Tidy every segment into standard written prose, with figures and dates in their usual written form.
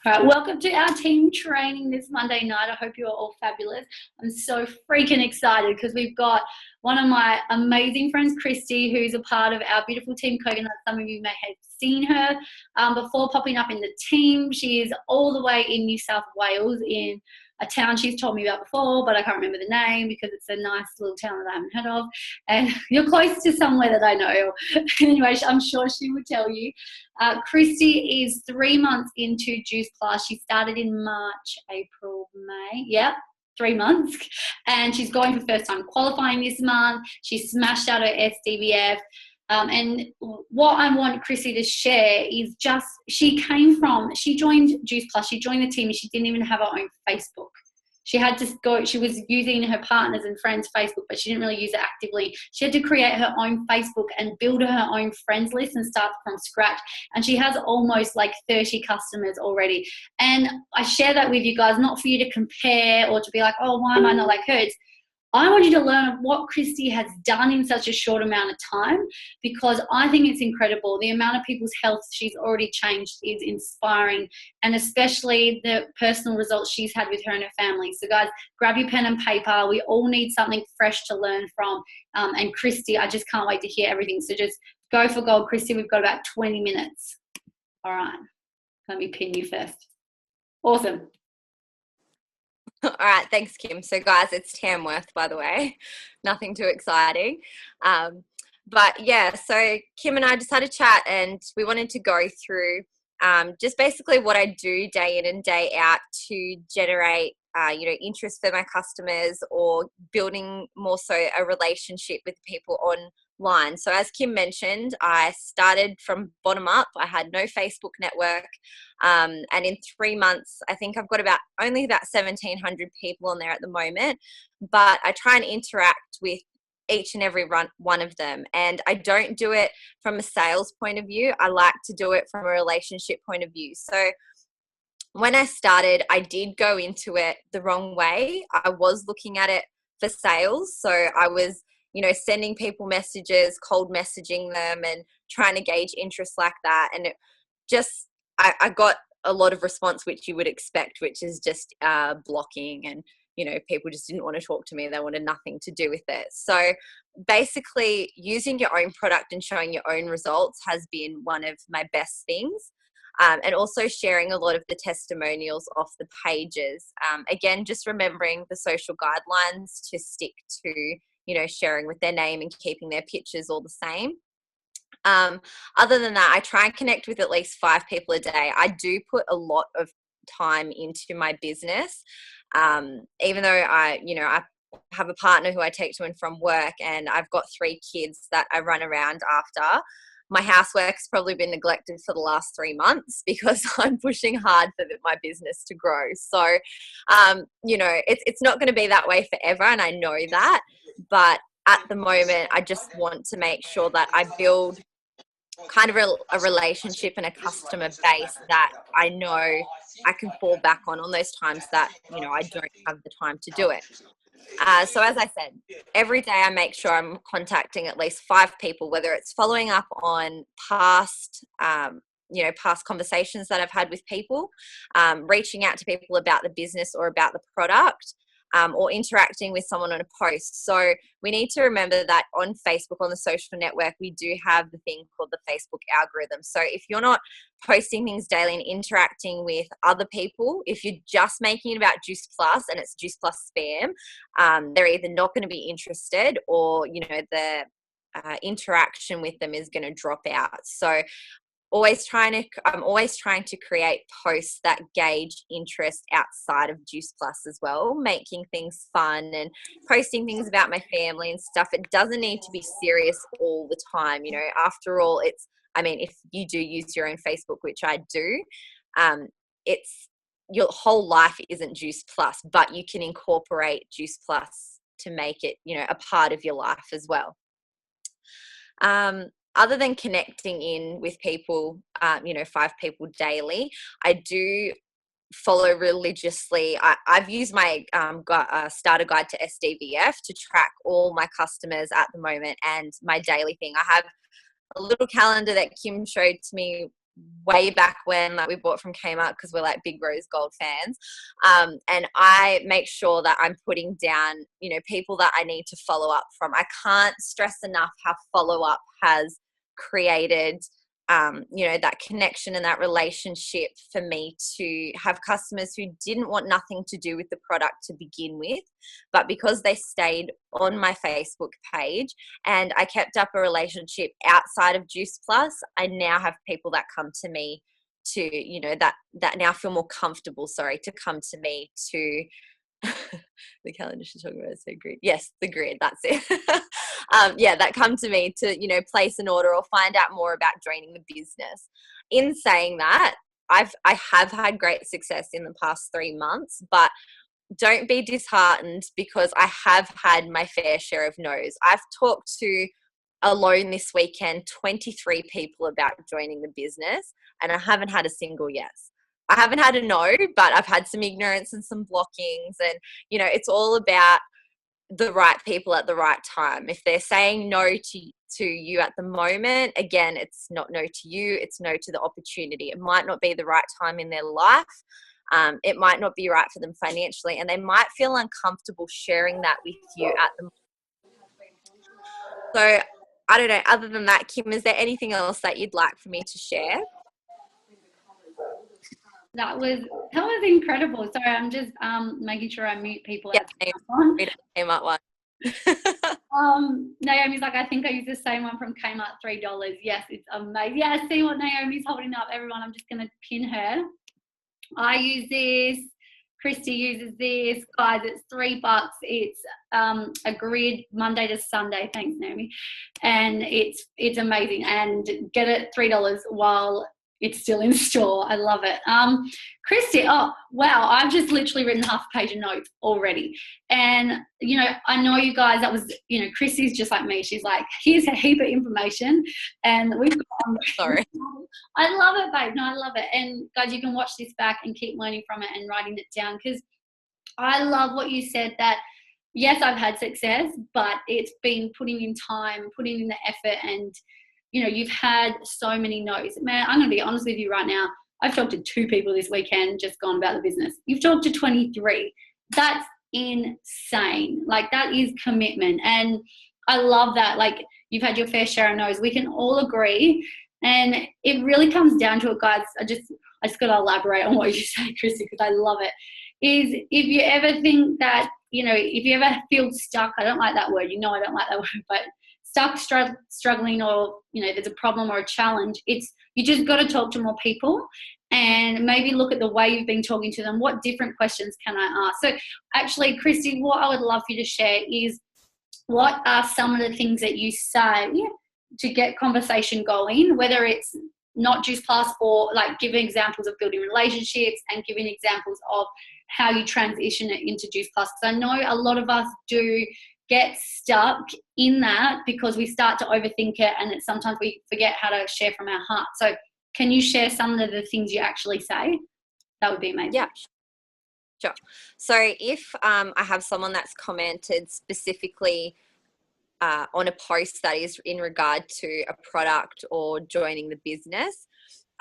All right, welcome to our team training this Monday night. I hope you are all fabulous. I'm so freaking excited because we've got one of my amazing friends, Kristie, who's a part of our beautiful team Coconut. Some of you may have seen her before popping up in the team. She is all the way in New South Wales in a town she's told me about before, but I can't remember the name because it's a nice little town that I haven't heard of. And you're close to somewhere that I know. Anyway, I'm sure she would tell you. Kristie is 3 months into Juice Plus. She started in March, April, May. Yep, 3 months. And she's going for first time qualifying this month. She smashed out her SDVF. And what I want Kristie to share is just, she joined Juice Plus, she joined the team and she didn't even have her own Facebook. She had to go, she was using her partners and friends' Facebook, but she didn't really use it actively. She had to create her own Facebook and build her own friends list and start from scratch. And she has almost like 30 customers already. And I share that with you guys, not for you to compare or to be like, oh, why am I not like her? I want you to learn what Kristie has done in such a short amount of time, because I think it's incredible. The amount of people's health she's already changed is inspiring, and especially the personal results she's had with her and her family. So guys, grab your pen and paper. We all need something fresh to learn from. And Kristie, I just can't wait to hear everything. So just go for gold, Kristie. We've got about 20 minutes. All right. Let me pin you first. Awesome. All right, thanks, Kim. So, guys, it's Tamworth, by the way. Nothing too exciting. But, yeah, so Kim and I just had a chat and we wanted to go through just basically what I do day in and day out to generate, interest for my customers, or building more so a relationship with people online. So as Kim mentioned, I started from bottom up. I had no Facebook network. And in 3 months, I think I've got only about 1,700 people on there at the moment, but I try and interact with each and every one of them. And I don't do it from a sales point of view. I like to do it from a relationship point of view. So when I started, I did go into it the wrong way. I was looking at it for sales. So I was sending people messages, cold messaging them and trying to gauge interest like that. And I got a lot of response, which you would expect, which is just blocking, and, people just didn't want to talk to me. They wanted nothing to do with it. So basically using your own product and showing your own results has been one of my best things. And also sharing a lot of the testimonials off the pages. Again, just remembering the social guidelines to stick to, sharing with their name and keeping their pictures all the same. Other than that, I try and connect with at least 5 people a day. I do put a lot of time into my business. Even though I have a partner who I take to and from work, and I've got 3 kids that I run around after. My housework's probably been neglected for the last 3 months because I'm pushing hard for my business to grow. So, it's not going to be that way forever, and I know that. But at the moment, I just want to make sure that I build kind of a relationship and a customer base that I know I can fall back on those times that, I don't have the time to do it. So as I said, every day I make sure I'm contacting at least 5 people, whether it's following up on past conversations that I've had with people, reaching out to people about the business or about the product, or interacting with someone on a post. So we need to remember that on Facebook, on the social network, we do have the thing called the Facebook algorithm. So if you're not posting things daily and interacting with other people, if you're just making it about Juice Plus and it's Juice Plus spam, they're either not going to be interested, or, the interaction with them is going to drop out. So I'm always trying to create posts that gauge interest outside of Juice Plus as well, making things fun and posting things about my family and stuff. It doesn't need to be serious all the time. After all, if you do use your own Facebook, which I do, it's your whole life isn't Juice Plus, but you can incorporate Juice Plus to make it, a part of your life as well. Other than connecting in with people, 5 people daily, I do follow religiously. I've used my starter guide to SDVF to track all my customers at the moment and my daily thing. I have a little calendar that Kim showed to me way back when, like we bought from Kmart because we're like big rose gold fans. And I make sure that I'm putting down, you know, people that I need to follow up from. I can't stress enough how follow up has created, you know, that connection and that relationship for me to have customers who didn't want nothing to do with the product to begin with, but because they stayed on my Facebook page and I kept up a relationship outside of Juice Plus, I now have people that come to me to, you know, that now feel more comfortable, to come to me to the calendar she's talking about is so grid. Yes, the grid, that's it. That come to me to, you know, place an order or find out more about joining the business. In saying that, I have had great success in the past 3 months, but don't be disheartened because I have had my fair share of no's. I've talked to, alone this weekend, 23 people about joining the business, and I haven't had a single yes. I haven't had a no, but I've had some ignorance and some blockings. And, you know, it's all about the right people at the right time. If they're saying no to you at the moment, again, it's not no to you, it's no to the opportunity. It might not be the right time in their life. It might not be right for them financially, and they might feel uncomfortable sharing that with you at the moment. So I don't know, other than that, Kim, is there anything else that you'd like for me to share? That was incredible. Sorry, I'm just making sure I mute people. Yeah, came up one. Naomi's like, I think I used the same one from Kmart, $3. Yes, it's amazing. Yeah, see what Naomi's holding up, everyone. I'm just going to pin her. I use this. Kristie uses this. Guys, it's $3. It's a grid Monday to Sunday. Thanks, Naomi. And it's amazing. And get it $3 while it's still in store. I love it. Kristie, oh, wow, I've just literally written half a page of notes already. And, you know, I know you guys, that was, you know, Kristie's just like me. She's like, here's a heap of information. And we've got, sorry. I love it, babe. No, I love it. And guys, you can watch this back and keep learning from it and writing it down, because I love what you said, that yes, I've had success, but it's been putting in time, putting in the effort, and you know, you've had so many no's. Man, I'm going to be honest with you right now. I've talked to 2 people this weekend, just gone about the business. You've talked to 23. That's insane. Like, that is commitment. And I love that. Like, you've had your fair share of no's. We can all agree. And it really comes down to it, guys. I just got to elaborate on what you say, Kristie, because I love it. Is if you ever think that, you know, if you ever feel stuck, I don't like that word. You know, I don't like that word, but stuck, struggling, or, you know, there's a problem or a challenge, you just got to talk to more people and maybe look at the way you've been talking to them. What different questions can I ask? So actually, Kristie, what I would love for you to share is, what are some of the things that you say to get conversation going, whether it's not Juice Plus, or like giving examples of building relationships and giving examples of how you transition it into Juice Plus. Because I know a lot of us do get stuck in that because we start to overthink it, and sometimes we forget how to share from our heart. So can you share some of the things you actually say? That would be amazing. Yeah, sure. So if I have someone that's commented specifically on a post that is in regard to a product or joining the business,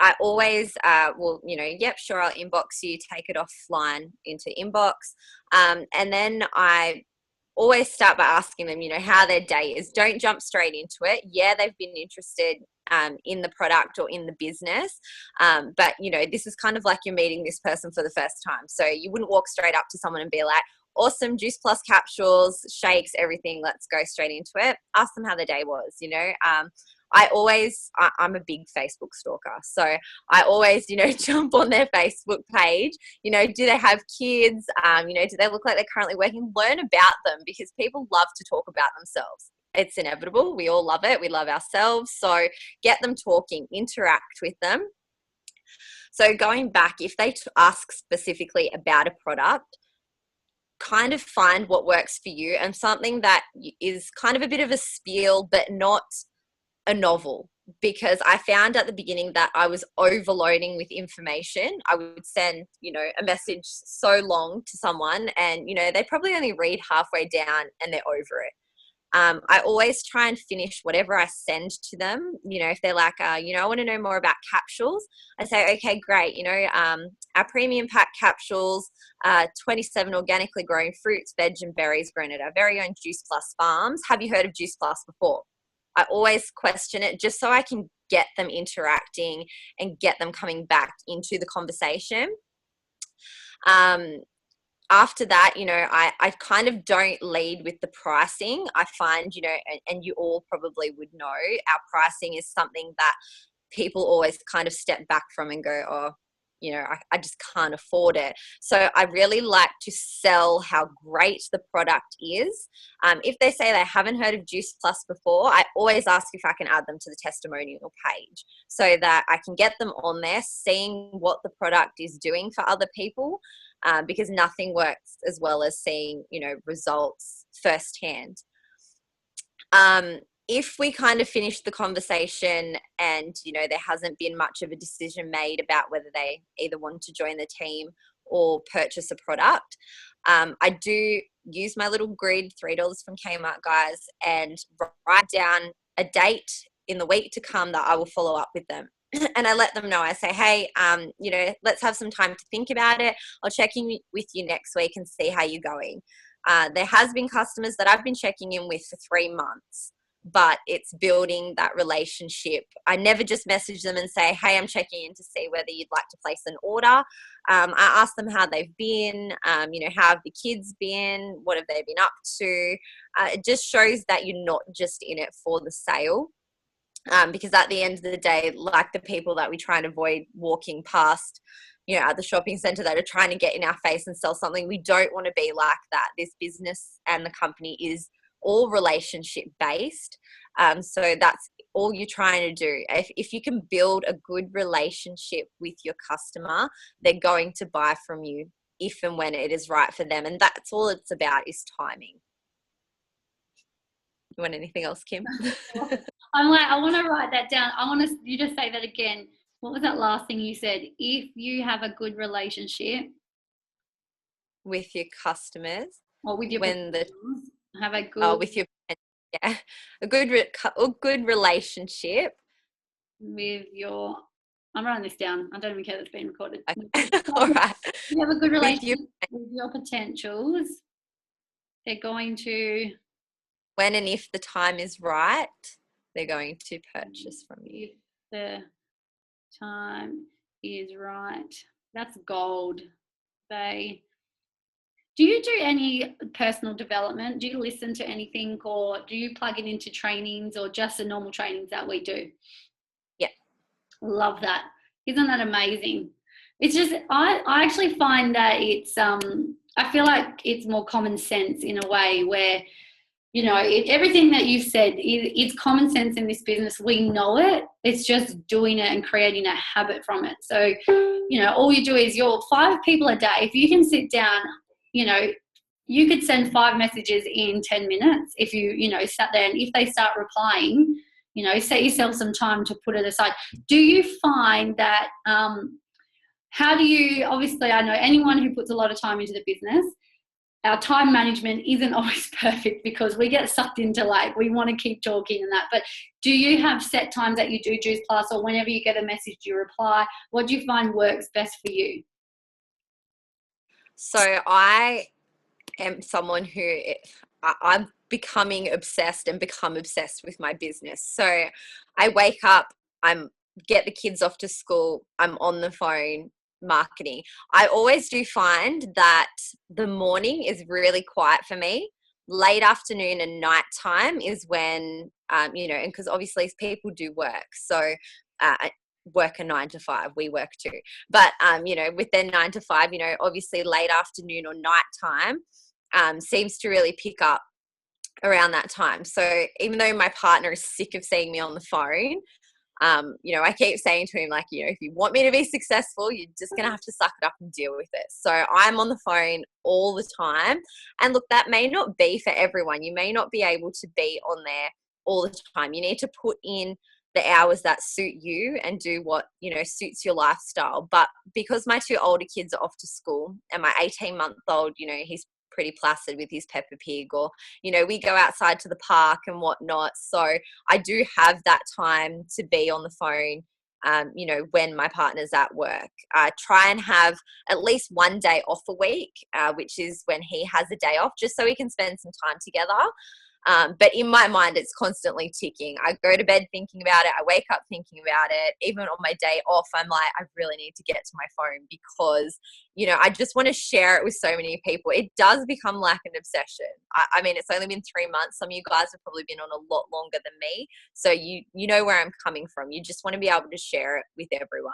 I always will, you know, yep, sure, I'll inbox you, take it offline into inbox. And then I always start by asking them, you know, how their day is. Don't jump straight into it. Yeah, they've been interested in the product or in the business. But, you know, this is kind of like you're meeting this person for the first time. So you wouldn't walk straight up to someone and be like, awesome, Juice Plus capsules, shakes, everything, let's go straight into it. Ask them how their day was, you know. I'm a big Facebook stalker. So I always, you know, jump on their Facebook page. You know, do they have kids? You know, do they look like they're currently working? Learn about them, because people love to talk about themselves. It's inevitable. We all love it. We love ourselves. So get them talking, interact with them. So going back, if they ask specifically about a product, kind of find what works for you, and something that is kind of a bit of a spiel, but not a novel. Because I found at the beginning that I was overloading with information. I would send, you know, a message so long to someone, and, you know, they probably only read halfway down and they're over it. I always try and finish whatever I send to them. If they're like, I want to know more about capsules, I say, okay, great. Our premium pack capsules, 27 organically grown fruits, veg and berries grown at our very own Juice Plus farms. Have you heard of Juice Plus before? I always question it just so I can get them interacting and get them coming back into the conversation. After that, I kind of don't lead with the pricing. I find, and you all probably would know, our pricing is something that people always kind of step back from and go, oh, I just can't afford it. So I really like to sell how great the product is. If they say they haven't heard of Juice Plus before, I always ask if I can add them to the testimonial page so that I can get them on there, seeing what the product is doing for other people, because nothing works as well as seeing, results firsthand. If we kind of finish the conversation and, there hasn't been much of a decision made about whether they either want to join the team or purchase a product, I do use my little grid, $3 from Kmart, guys, and write down a date in the week to come that I will follow up with them. And I let them know. I say, hey, let's have some time to think about it. I'll check in with you next week and see how you're going. There has been customers that I've been checking in with for 3 months, but it's building that relationship. I never just message them and say, hey, I'm checking in to see whether you'd like to place an order. I ask them how they've been, how have the kids been, what have they been up to. It just shows that you're not just in it for the sale. Because at the end of the day, like the people that we try and avoid walking past, at the shopping center that are trying to get in our face and sell something, we don't want to be like that. This business and the company is all relationship based. So that's all you're trying to do. If you can build a good relationship with your customer, they're going to buy from you if and when it is right for them. And that's all it's about, is timing. You want anything else, Kim? I'm like, I want to write that down. I want you to say that again. What was that last thing you said? If you have a good relationship with your customers, or with your have a good a good relationship with your. I'm writing this down. I don't even care that it's being recorded. Okay. All right. You have a good relationship with your potentials. They're going to, when and if the time is right, they're going to purchase from you. If the time is right. That's gold. Do you do any personal development? Do you listen to anything, or do you plug it into trainings, or just the normal trainings that we do? Yeah. Love that. Isn't that amazing? It's just, I actually find that it's, I feel like it's more common sense in a way where, everything that you've said, it's common sense in this business. We know it. It's just doing it and creating a habit from it. So, all you do is you're 5 people a day. If you can sit down, you could send 5 messages in 10 minutes if you, sat there, and if they start replying, set yourself some time to put it aside. Do you find that, how do you, obviously I know anyone who puts a lot of time into the business, our time management isn't always perfect because we get sucked into we want to keep talking and that. But do you have set times that you do Juice Plus, or whenever you get a message, you reply? What do you find works best for you? So I am someone who I'm becoming obsessed and become obsessed with my business. So I wake up, get the kids off to school, I'm on the phone marketing. I always do find that the morning is really quiet for me. Late afternoon and night time is when, and because obviously people do work. So work a 9 to 5, we work too. But, with their 9 to 5, obviously late afternoon or night time seems to really pick up around that time. So even though my partner is sick of seeing me on the phone, I keep saying to him, if you want me to be successful, you're just going to have to suck it up and deal with it. So I'm on the phone all the time. And look, that may not be for everyone. You may not be able to be on there all the time. You need to put in the hours that suit you and do what, suits your lifestyle. But because my 2 older kids are off to school and my 18-month-old, he's pretty placid with his Peppa Pig, or, you know, we go outside to the park and whatnot. So I do have that time to be on the phone, you know, when my partner's at work. I try and have at least one day off a week, which is when he has a day off, just so we can spend some time together. But in my mind, it's constantly ticking. I go to bed thinking about it. I wake up thinking about it. Even on my day off, I'm like, I really need to get to my phone because, you know, I just want to share it with so many people. It does become like an obsession. I mean, it's only been 3 months. Some of you guys have probably been on a lot longer than me. So you know where I'm coming from. You just want to be able to share it with everyone.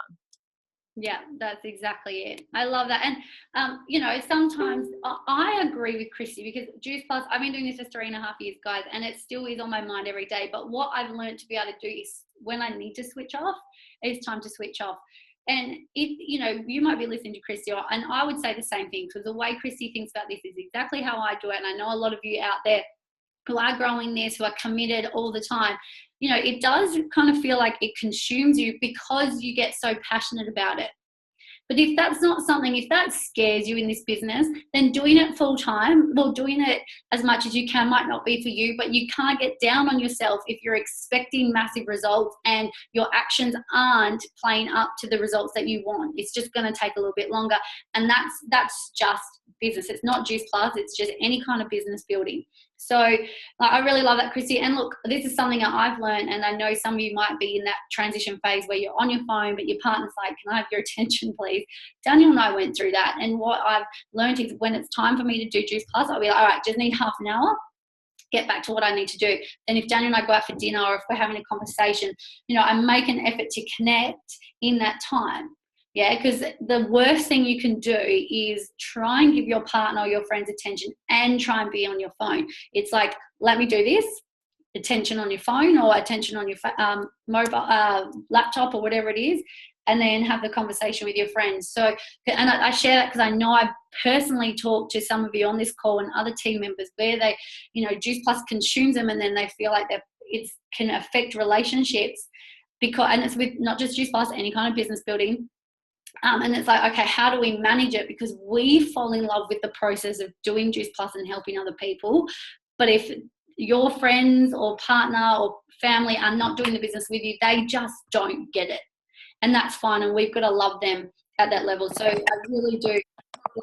Yeah, that's exactly it. I love that. And, you know, sometimes I agree with Kristie, because Juice Plus, I've been doing this for 3.5 years, guys, and it still is on my mind every day. But what I've learned to be able to do is, when I need to switch off, it's time to switch off. And if, you know, you might be listening to Kristie, and I would say the same thing, because the way Kristie thinks about this is exactly how I do it. And I know a lot of you out there who are growing this, who are committed all the time, you know, it does kind of feel like it consumes you because you get so passionate about it. But if that's not something, if that scares you in this business, then doing it full time, well, doing it as much as you can might not be for you, but you can't get down on yourself if you're expecting massive results and your actions aren't playing up to the results that you want. It's just going to take a little bit longer. And that's just business. It's not Juice Plus. It's just any kind of business building. So I really love that, Kristie. And look, this is something that I've learned, and I know some of you might be in that transition phase where you're on your phone, but your partner's like, can I have your attention, please? Daniel and I went through that. And what I've learned is when it's time for me to do Juice Plus, I'll be like, all right, just need half an hour, get back to what I need to do. And if Daniel and I go out for dinner, or if we're having a conversation, you know, I make an effort to connect in that time. Yeah, because the worst thing you can do is try and give your partner or your friends attention and try and be on your phone. It's like, let me do this, attention on your phone or attention on your mobile laptop or whatever it is, and then have the conversation with your friends. So, and I share that because I know I personally talked to some of you on this call and other team members where they, you know, Juice Plus consumes them, and then they feel like it can affect relationships, because, and it's with not just Juice Plus, any kind of business building. And it's like, okay, how do we manage it? Because we fall in love with the process of doing Juice Plus and helping other people. But if your friends or partner or family are not doing the business with you, they just don't get it. And that's fine. And we've got to love them at that level. So I really do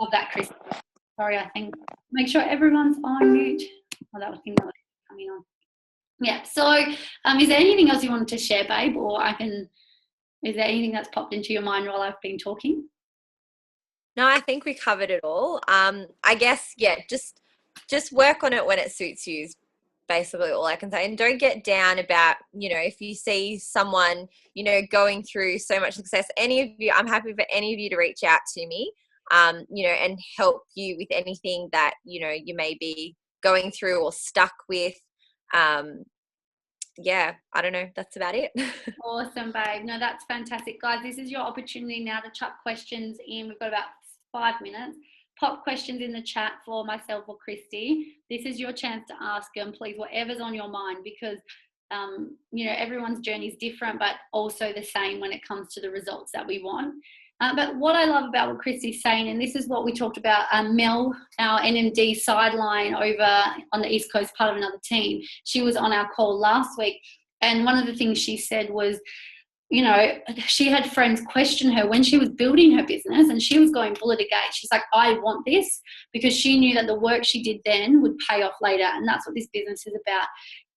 love that, Kristie. Sorry, I think, make sure everyone's on mute. Oh, that was the thing that was coming on. Yeah. So is there anything else you wanted to share, babe? Or is there anything that's popped into your mind while I've been talking? No, I think we covered it all. I guess, yeah, just work on it when it suits you is basically all I can say. And don't get down about, you know, if you see someone, you know, going through so much success, any of you, I'm happy for any of you to reach out to me, you know, and help you with anything that, you know, you may be going through or stuck with. Yeah, I don't know. That's about it. Awesome, babe. No, that's fantastic. Guys, this is your opportunity now to chuck questions in. We've got about 5 minutes. Pop questions in the chat for myself or Kristie. This is your chance to ask them, please, whatever's on your mind, because, you know, everyone's journey is different, but also the same when it comes to the results that we want. But what I love about what Kristie's saying, and this is what we talked about, Mel, our NMD sideline over on the East Coast, part of another team, she was on our call last week. And one of the things she said was, you know, she had friends question her when she was building her business, and she was going bullet again. She's like, I want this, because she knew that the work she did then would pay off later. And that's what this business is about.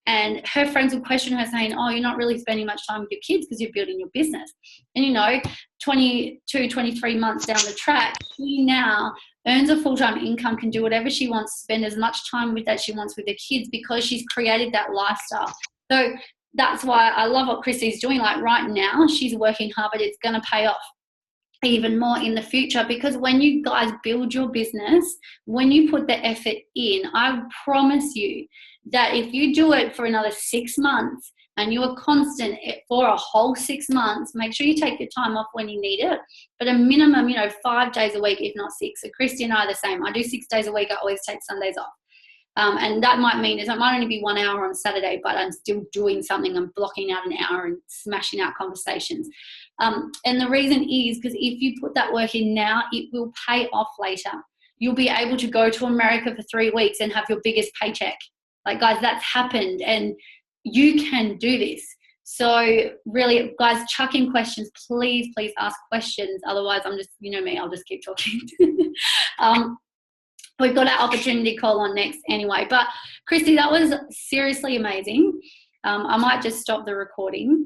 And her friends would question her saying, oh, you're not really spending much time with your kids because you're building your business. And, you know, 22, 23 months down the track, she now earns a full-time income, can do whatever she wants, spend as much time with that she wants with her kids, because she's created that lifestyle. So that's why I love what Kristie's doing. Like right now, she's working hard, but it's going to pay off even more in the future, because when you guys build your business, when you put the effort in, I promise you that if you do it for another 6 months and you are constant for a whole 6 months, make sure you take your time off when you need it, but a minimum, you know, 5 days a week, if not 6. So Kristie and I are the same. I do 6 days a week. I always take Sundays off. And that might mean it might only be 1 hour on Saturday, but I'm still doing something. I'm blocking out an hour and smashing out conversations. And the reason is because if you put that work in now, it will pay off later. you'll be able to go to America for 3 weeks and have your biggest paycheck. Like, guys, that's happened, and you can do this. So really, guys, chuck in questions. Please ask questions. Otherwise, I'm just, you know me, I'll just keep talking. We've got our opportunity call on next anyway. But Kristie, that was seriously amazing. I might just stop the recording.